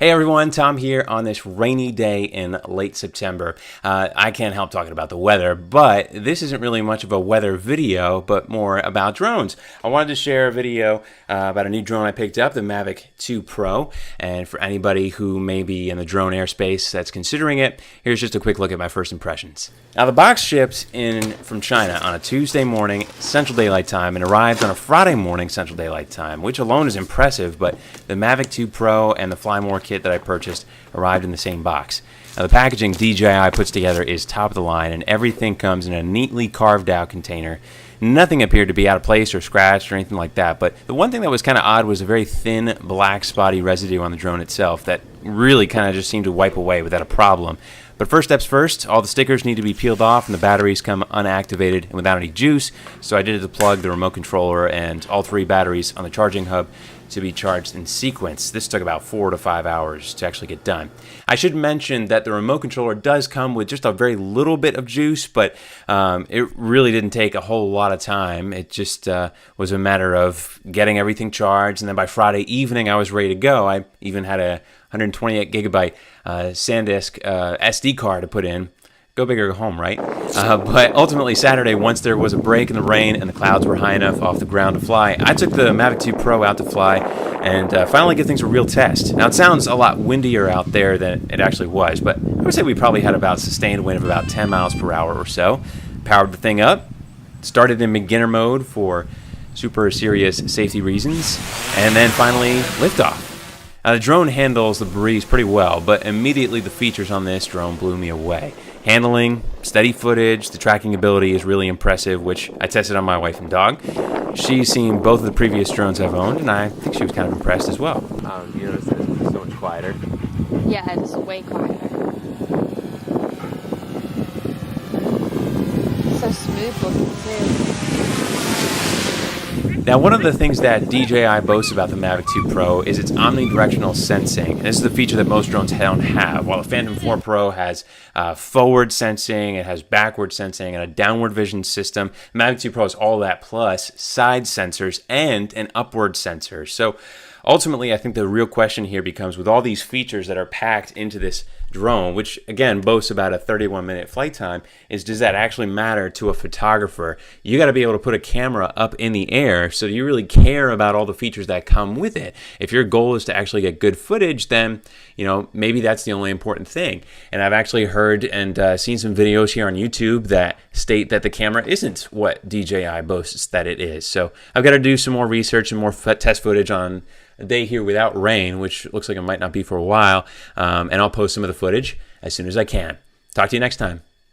Hey everyone, Tom here on this rainy day in late September. I can't help talking about the weather, but this isn't really much of a weather video, but more about drones. I wanted to share a video about a new drone I picked up, the Mavic 2 Pro, and for anybody who may be in the drone airspace that's considering it, here's just a quick look at my first impressions. Now the box shipped in from China on a Tuesday morning, Central Daylight Time, and arrived on a Friday morning, Central Daylight Time, which alone is impressive, but the Mavic 2 Pro and the Fly More kit that I purchased arrived in the same box. Now the packaging DJI puts together is top of the line, and everything comes in a neatly carved out container. Nothing appeared to be out of place or scratched or anything like that, but the one thing that was kind of odd was a very thin black spotty residue on the drone itself that really kind of just seemed to wipe away without a problem. But first steps first, all the stickers need to be peeled off and the batteries come unactivated and without any juice, so I did plug the remote controller and all three batteries on the charging hub to be charged in sequence. This took about 4 to 5 hours to actually get done. I should mention that the remote controller does come with just a very little bit of juice, but it really didn't take a whole lot of time. It just was a matter of getting everything charged, and then by Friday evening I was ready to go. I even had a 128 gigabyte SanDisk SD card to put in. Go big or go home, right? But ultimately Saturday, once there was a break in the rain and the clouds were high enough off the ground to fly, I took the Mavic 2 Pro out to fly and finally give things a real test. Now it sounds a lot windier out there than it actually was, but I would say we probably had about sustained wind of about 10 miles per hour or so. Powered the thing up, started in beginner mode for super serious safety reasons, and then finally liftoff. Now the drone handles the breeze pretty well, but immediately the features on this drone blew me away. Handling, steady footage, the tracking ability is really impressive, which I tested on my wife and dog. She's seen both of the previous drones I've owned, and I think she was kind of impressed as well. You notice that it's so much quieter? Yeah, it's way quieter. So smooth looking too. Now, one of the things that DJI boasts about the Mavic 2 Pro is its omnidirectional sensing. And this is a feature that most drones don't have. While the Phantom 4 Pro has forward sensing, it has backward sensing, and a downward vision system, the Mavic 2 Pro has all that plus side sensors and an upward sensor. So ultimately, I think the real question here becomes, with all these features that are packed into this drone, which again boasts about a 31-minute flight time, is does that actually matter to a photographer? You got to be able to put a camera up in the air, so you really care about all the features that come with it. If your goal is to actually get good footage, then maybe that's the only important thing. And I've actually heard and seen some videos here on YouTube that state that the camera isn't what DJI boasts that it is. So I've got to do some more research and more test footage on a day here without rain, which looks like it might not be for a while, and I'll post some of the footage as soon as I can. Talk to you next time.